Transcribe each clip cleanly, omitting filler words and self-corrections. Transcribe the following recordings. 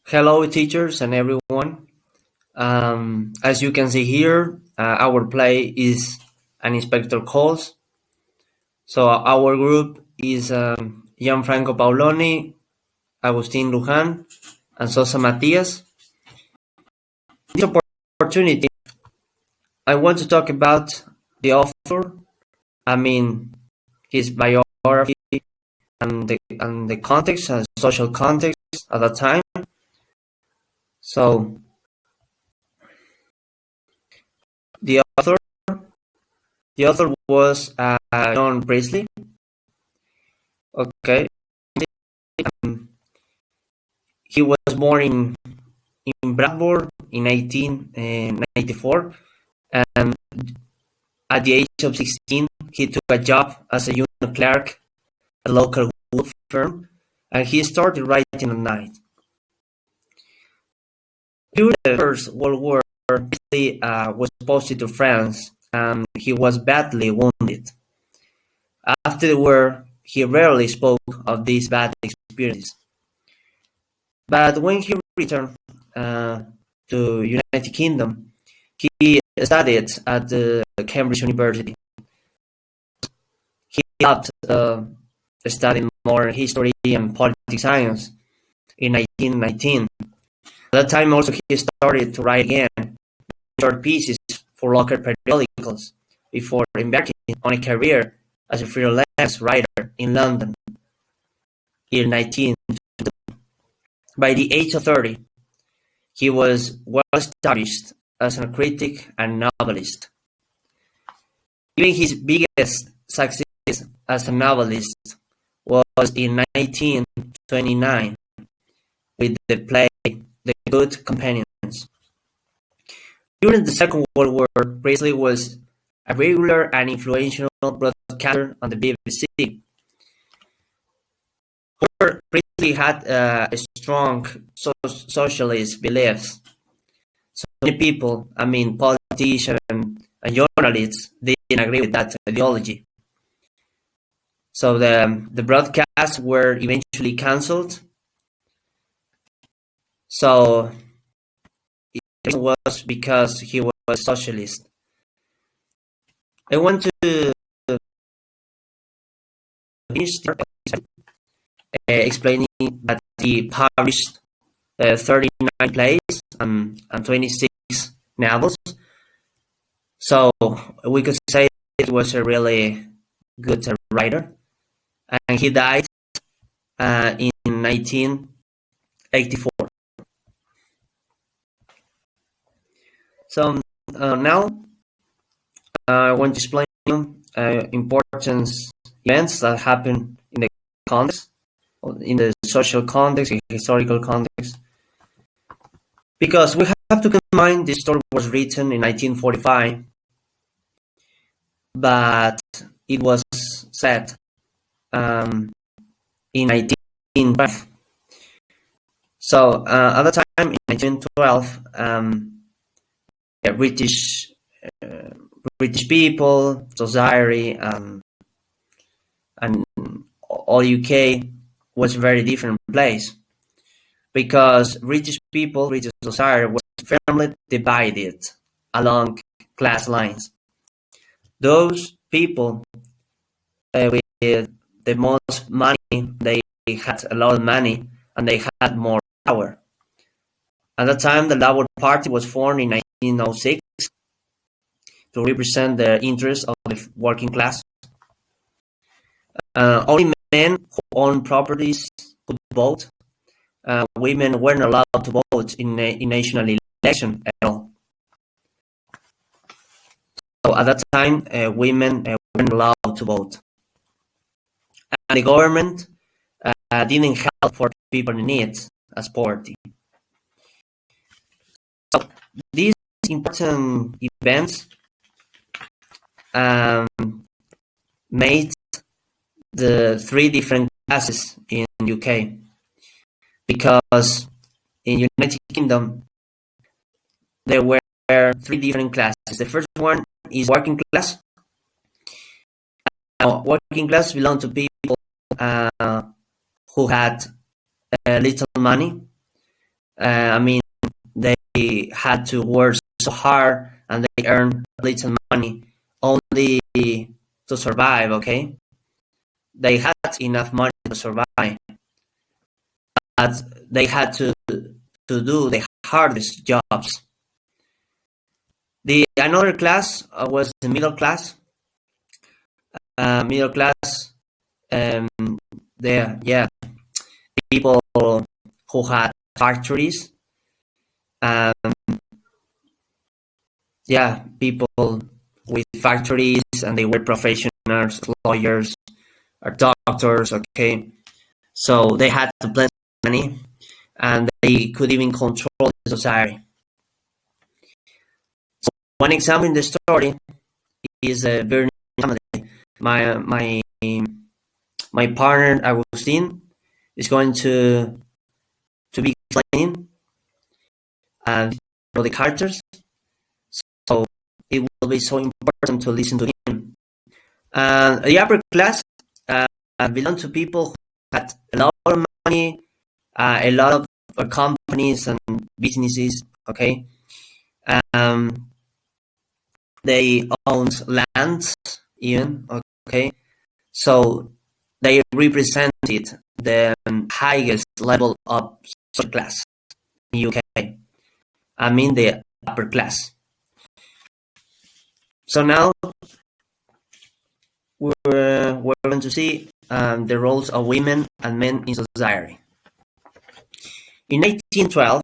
Hello, teachers and everyone. As you can see here, our play is an inspector calls. So our group is Gianfranco Paoloni, Agustin Lujan, and Sosa Matias. This opportunity, I want to talk about the author. I mean, his biography and the context and social context at the time. So the author, the author was John Pristley. Okay, he was born in Bradford in 1894, and at the age of 16, he took a job as a union clerk at a local wood firm, and he started writing at night. During the First World War, Priestley was posted to France, and he was badly wounded. After the war, he rarely spoke of these bad experiences. But when he returned to United Kingdom, he studied at the Cambridge University. He loved studying more history and political science in 1919. At that time also he started to write again short pieces for local periodicals before embarking on a career as a freelance writer in London in 1922. By the age of 30, he was well established as a critic and novelist. Even his biggest success as a novelist was in 1929 with the play The Good Companions. During the Second World War, Priestley was a regular and influential broadcaster on the BBC. However, Priestley had strong socialist beliefs. So many people, politicians and journalists, didn't agree with that ideology. So the broadcasts were eventually cancelled. So it was because he was a socialist. I want to finish explaining that he published 39 plays and 26 novels. So we could say it was a really good writer. And he died in 1984. So now I want to explain important events that happened in the context, in the social context, in historical context. Because we have to keep in mind this story was written in 1945, but it was set in 1912. So at the time, in 1912, British people, society, and all UK was a very different place, because British people, British society was firmly divided along class lines. Those people with the most money, they had a lot of money and they had more power. At that time, the Labour Party was formed in 1906 to represent the interests of the working class. Only men who owned properties could vote. Women weren't allowed to vote in national election at all. So at that time, women weren't allowed to vote. And the government didn't help for people in need as poverty. So these important events made the three different classes in UK, because in United Kingdom there were three different classes. The first one is working class. Working class belonged to people who had little money, I mean, they had to work so hard and they earned little money only to survive, okay? They had enough money to survive, but they had to do the hardest jobs. The another class was the middle class. Middle class, um, yeah, people who had factories, um, yeah, people with factories, and they were professionals, lawyers, or doctors. Okay, so they had to plenty of money, and they could even control the society. So one example in the story is a very family. My my partner Agustin is going to be explaining and the characters, so it will be so important to listen to him. And the upper class belong to people who had a lot of money, a lot of companies and businesses. Okay, um, they owned lands even. Okay, so they represented the highest level of social class in UK. I mean the upper class. So now we're going to see the roles of women and men in society. In 1812,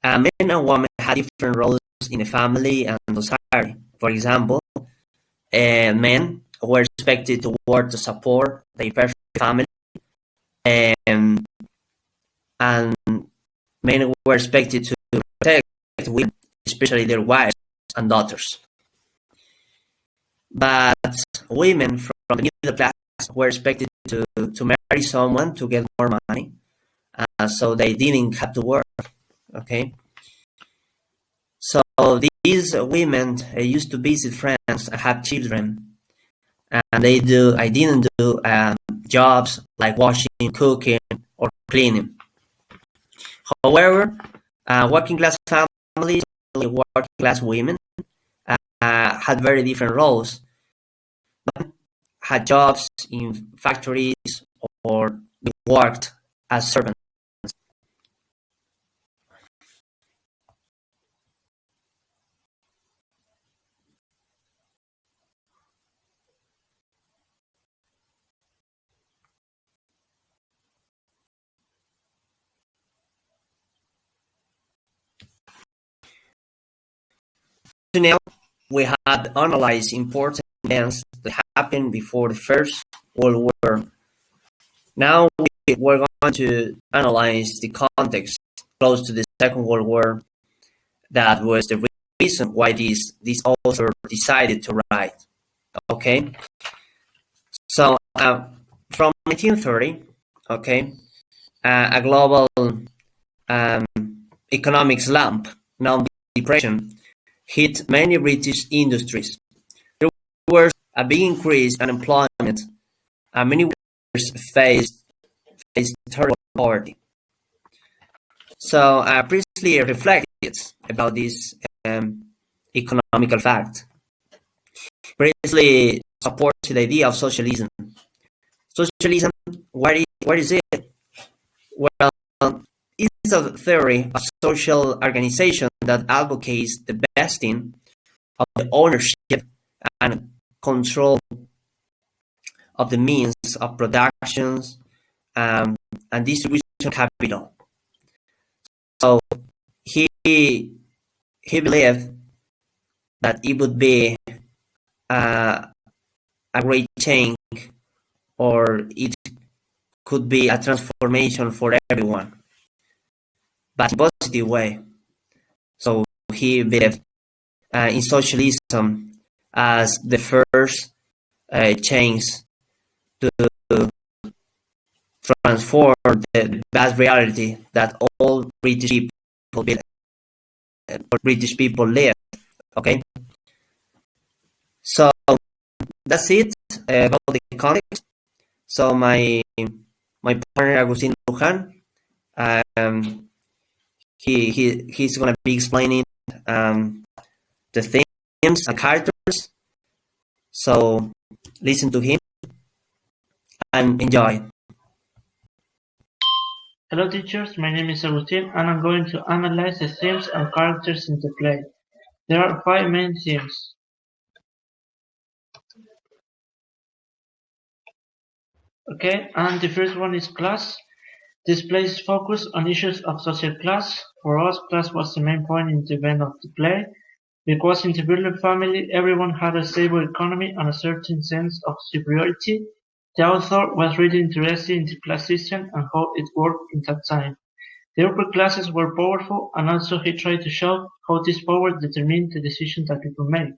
men and women had different roles in the family and society. For example, men were expected to work to support their perfect family, um, and men were expected to protect women, especially their wives and daughters. But women from the middle class were expected to marry someone to get more money, so they didn't have to work. Okay, so these women used to visit friends and have children, and I didn't do jobs like washing, cooking, or cleaning. However, working class families, working class women, had very different roles. Had jobs in factories or worked as servants. Now we had analyzed important events that happened before the First World War. Now we're going to analyze the context close to the Second World War. That was the reason why this author decided to write. Okay, so from 1930, okay, a global um, economic slump, now depression, hit many British industries. There was a big increase in unemployment, and many workers faced terrible poverty. So Priestley reflected about this economical fact. Priestley supports the idea of socialism. Socialism, what is it? Well, it's a theory of social organization that advocates the vesting of the ownership and control of the means of production and distribution of capital. So he believed that it would be a great change, or it could be a transformation for everyone, but in a positive way. So he believed in socialism as the first change to transform the vast reality that all British people live. Okay, so that's it about the context. So my partner Agustin Lujan, He's gonna be explaining the themes and characters. So listen to him and enjoy. Hello teachers, my name is Agustin and I'm going to analyze the themes and characters in the play. There are 5 main themes. Okay, and the first one is class. This play is focused on issues of social class. For us, class was the main point in the event of the play. Because in the Birling family, everyone had a stable economy and a certain sense of superiority. The author was really interested in the class system and how it worked in that time. The upper classes were powerful, and also he tried to show how this power determined the decisions that people make.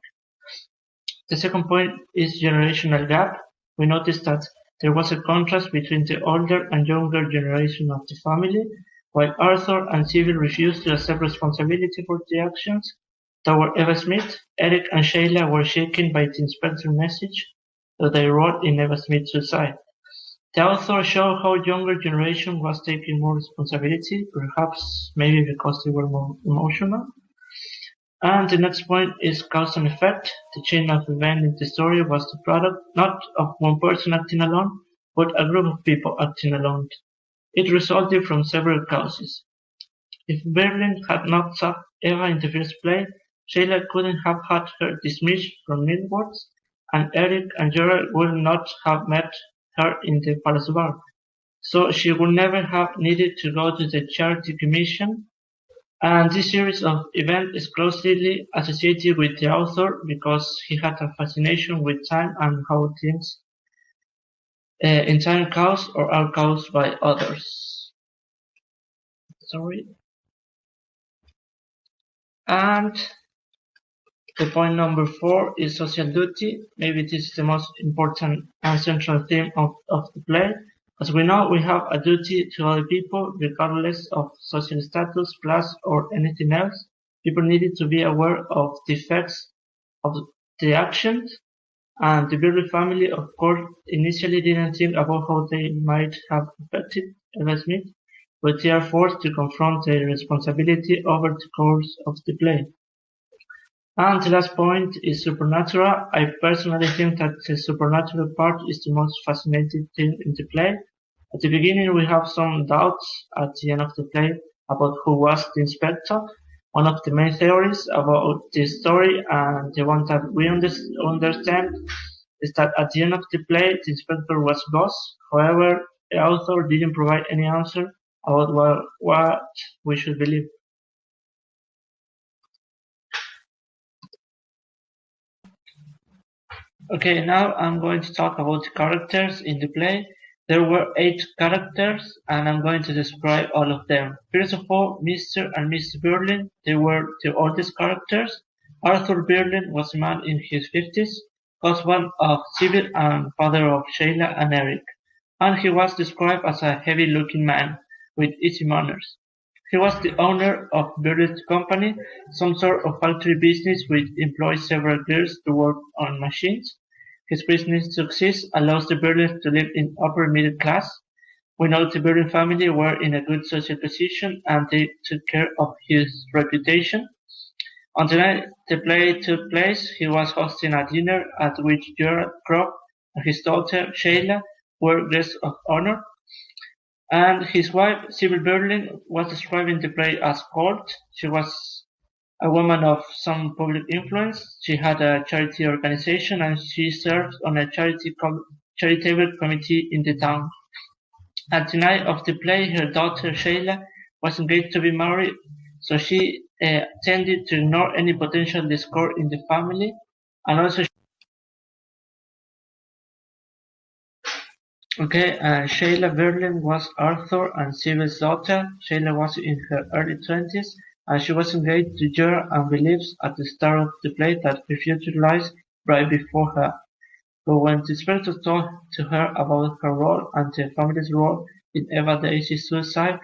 The second point is generational gap. We noticed that there was a contrast between the older and younger generation of the family. While Arthur and Sybil refused to accept responsibility for the actions toward Eva Smith, Eric and Sheila were shaken by the inspector message that they wrote in Eva Smith's suicide. The author showed how younger generation was taking more responsibility, perhaps maybe because they were more emotional. And the next point is cause and effect. The chain of events in the story was the product not of one person acting alone, but a group of people acting alone. It resulted from several causes. If Berlin had not sought Eva in the first place, Sheila couldn't have had her dismissed from Millwards, and Eric and Gerald would not have met her in the palace bar. So she would never have needed to go to the charity commission. And this series of events is closely associated with the author because he had a fascination with time and how things in time caused or are caused by others. Sorry. And the point number 4 is social duty. Maybe this is the most important and central theme of the play. As we know, we have a duty to other people, regardless of social status, class, or anything else. People needed to be aware of the effects of the actions, and the Birling family, of course, initially didn't think about how they might have affected Eva Smith, but they are forced to confront their responsibility over the course of the play. And the last point is supernatural. I personally think that the supernatural part is the most fascinating thing in the play. At the beginning we have some doubts at the end of the play about who was the inspector. One of the main theories about this story, and the one that we understand, is that at the end of the play the inspector was Goss. However, the author didn't provide any answer about what we should believe. Okay, now I'm going to talk about the characters in the play. There were 8 characters, and I'm going to describe all of them. First of all, Mr. and Mrs. Birling, they were the oldest characters. Arthur Birling was a man in his 50s, husband of Sybil and father of Sheila and Eric, and he was described as a heavy-looking man with easy manners. He was the owner of Birling's company, some sort of factory business which employs several girls to work on machines. His business success allows the Birlings to live in upper middle class. We know the Birling family were in a good social position and they took care of his reputation. On the night the play took place, he was hosting a dinner at which Gerald Croft and his daughter Sheila were guests of honor. And his wife, Sybil Birling, was described in the play as cold. She was a woman of some public influence. She had a charity organization and she served on a charitable committee in the town. At the night of the play, her daughter Sheila was engaged to be married, so she tended to ignore any potential discord in the family, and also Sheila Birling was Arthur and Sybil's daughter. Sheila was in her early 20s, and she was engaged to Gerald and believes at the start of the play that her future lies right before her. But when the inspector talked to her about her role and the family's role in Eva Daisy's suicide,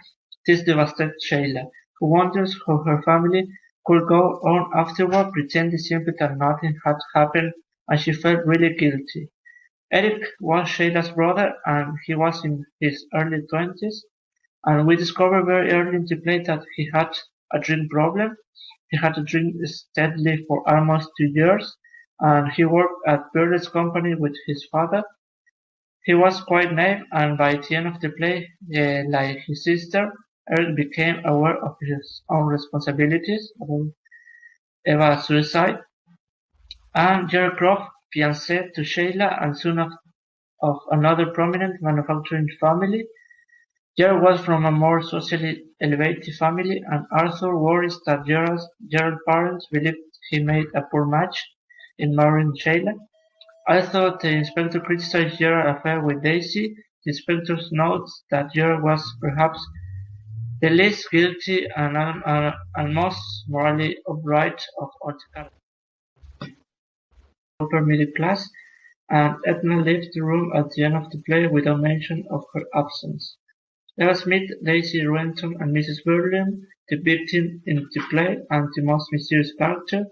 this devastated Sheila, who wonders how her family could go on afterward pretending simply that nothing had happened, and she felt really guilty. Eric was Sheila's brother, and he was in his early 20s, and we discovered very early in the play that he had a drink problem. He had to drink steadily for almost 2 years, and he worked at Bird's company with his father. He was quite naive, and by the end of the play, like his sister, Eric became aware of his own responsibilities about Eva's suicide, and Jerry Croft, fiancé to Sheila and son of another prominent manufacturing family. Jerry was from a more socially elevated family, and Arthur worries that Gerald's parents believed he made a poor match in marrying Sheila. Although the inspector criticized Gerald's affair with Daisy, the inspector notes that Gerald was perhaps the least guilty and most morally upright of all the characters. Upper middle class, and Edna left the room at the end of the play without mention of her absence. Let us meet Daisy Renton and Mrs. Berlin, the victim in the play and the most mysterious character.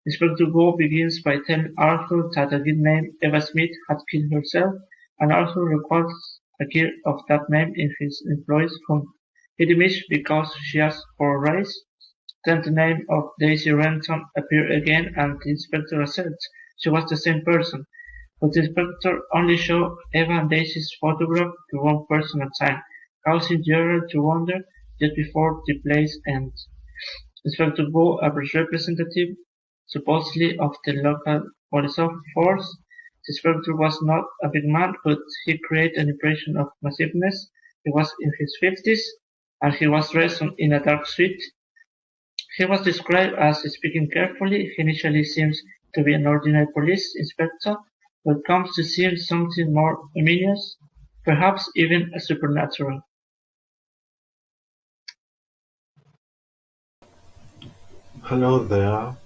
Inspector Go begins by telling Arthur that a girl named Eva Smith had killed herself, and Arthur requires a girl of that name in his employees whom he dismisses because she asked for a raise. Then the name of Daisy Renton appears again, and the inspector asserts she was the same person, but the inspector only shows Eva and Daisy's photograph to one person at a time, causing Gerald to wonder just before the play ends. Inspector Go, a representative supposedly of the local police force, the inspector was not a big man, but he created an impression of massiveness. He was in his 50s, and he was dressed in a dark suit. He was described as speaking carefully. He initially seems to be an ordinary police inspector, but comes to seem something more ominous, perhaps even supernatural. Hello there,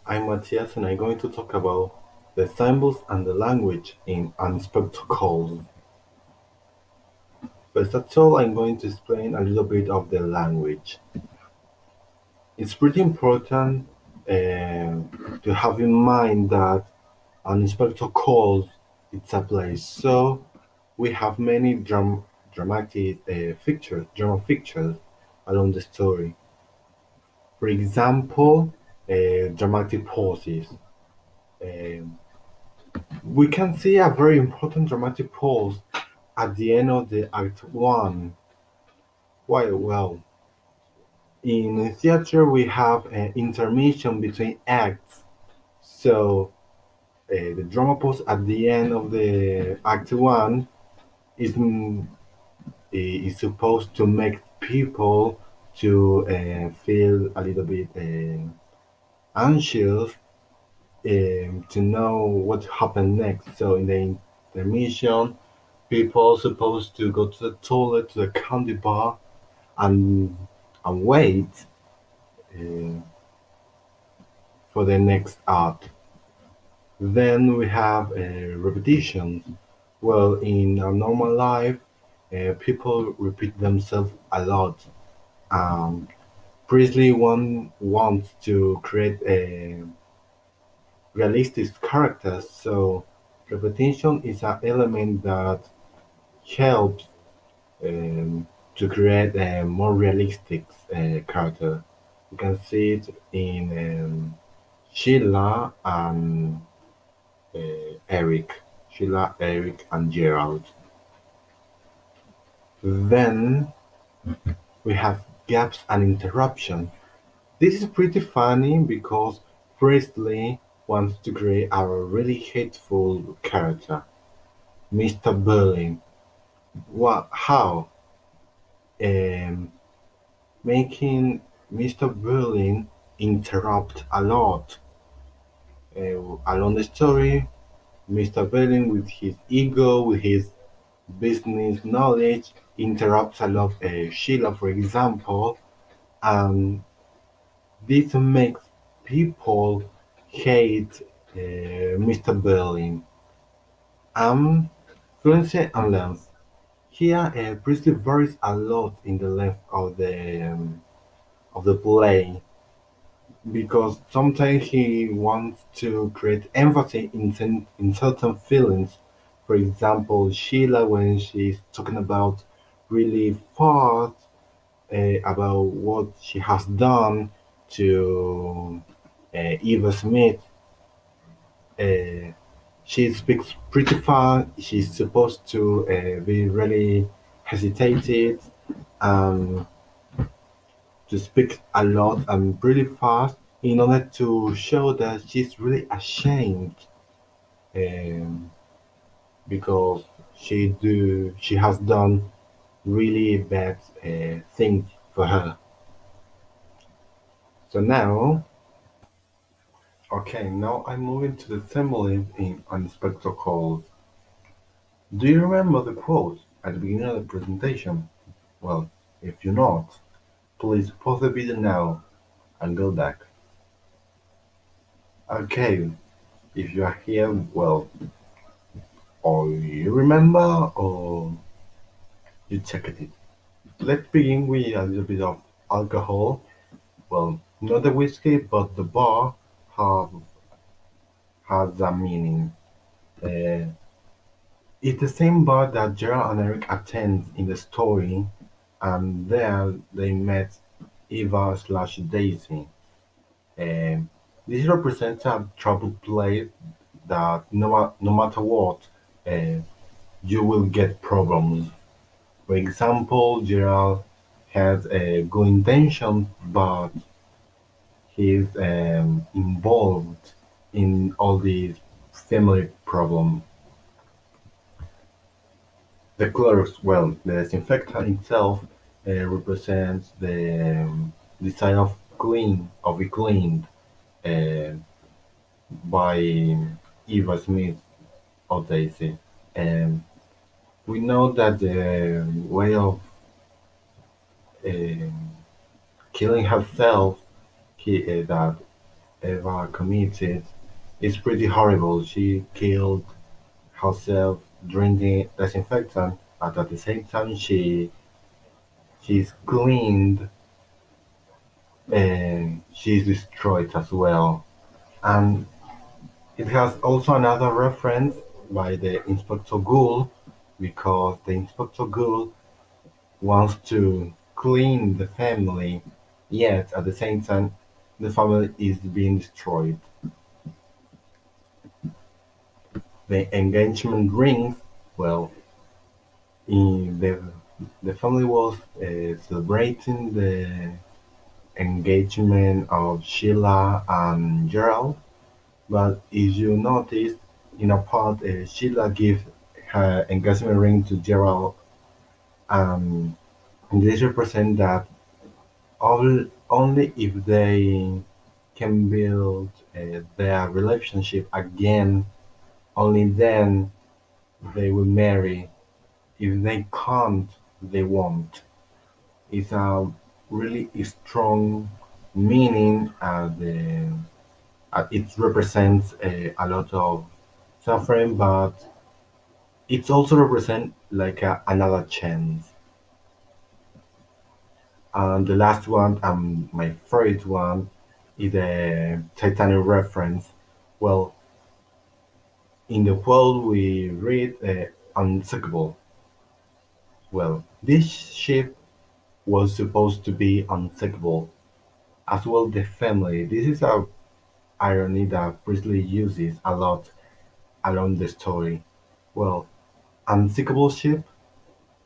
I'm Matthias and I'm going to talk about the symbols and the language in Inspector Calls. First of all, I'm going to explain a little bit of the language. It's pretty important to have in mind that an Inspector Calls it's a place, so we have many dramatic drama features along the story. For example, dramatic pauses. Um, we can see a very important dramatic pause at the end of the Act 1. Why? Well, in theater we have an intermission between acts, so the drama pause at the end of the Act 1 is, is supposed to make people to feel a little bit anxious to know what happened next. So in the intermission, people are supposed to go to the toilet, to the candy bar, and wait uh, for the next act. Then we have repetitions. Well, in our normal life, people repeat themselves a lot. Um, Priestley wants to create a realistic characters, so repetition is an element that helps to create a more realistic character. You can see it in Sheila and Eric. Sheila, Eric, and Gerald. Then we have gaps and interruption. This is pretty funny because Priestley wants to create a really hateful character, Mr. Berlin. What? How? Um, Making Mr. Berlin interrupt a lot. Along the story, Mr. Berlin, with his ego, with his business knowledge, interrupts a lot. Sheila, for example, and this makes people hate Mr. Berlin. Fluency and length. Here, Priestley varies a lot in the length of the play because sometimes he wants to create empathy in certain feelings. For example, Sheila when she's talking about really fast, about what she has done to Eva Smith. Uh, she speaks pretty fast. She's supposed to be really hesitated and to speak a lot and really fast in order to show that she's really ashamed um, because she has done really bad things for her. So now, okay, now I'm moving to the symbol in Inspector Calls. Do you remember the quote at the beginning of the presentation? Well, if you're not, please pause the video now and go back. Okay, if you are here, well, or you remember or you checked it. Let's begin with a little bit of alcohol. Well, not the whiskey, but the bar have has a meaning. Uh, it's the same bar that Gerald and Eric attend in the story, and there they met Eva/Daisy. Um, this represents a troubled place that no matter what, uh, you will get problems. For example, Gerald has a good intention, but he's involved in all these family problems. The colors, well, the disinfectant itself represents the desire of be cleaned uh, by Eva Smith or Daisy. Um, we know that the way of um killing herself that Eva committed is pretty horrible. She killed herself drinking disinfectant, and at the same time she's cleaned and she's destroyed as well. And it has also another reference by the Inspector Ghoul because the Inspector Ghoul wants to clean the family, yet at the same time the family is being destroyed. The engagement rings, well, in the family was celebrating the engagement of Sheila and Gerald. But if you notice, in a part, Sheila gives her engagement ring to Gerald, um, and this represents that only if they can build their relationship again, only then they will marry. If they can't, they won't. It's a really strong meaning, and it represents a lot of suffering, but it also represents like another chance. And the last one, and my favorite one, is the Titanic reference. Well, in the quote we read unsinkable. Well, this ship was supposed to be unsinkable, as well the family. This is a irony that Pristley uses a lot along the story. Well, unsinkable ship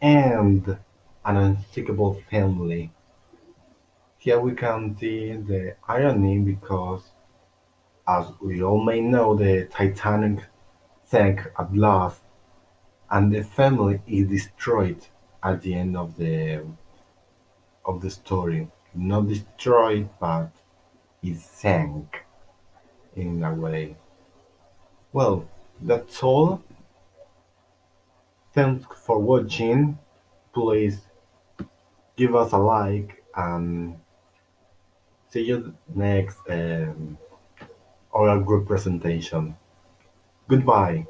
and an unsinkable family. Here we can see the irony because, as we all may know, the Titanic sank at last, and the family is destroyed at the end of the story. Not destroyed, but it sank in a way. Well, that's all. Thanks for watching. Please give us a like and see you next oral group presentation. Goodbye.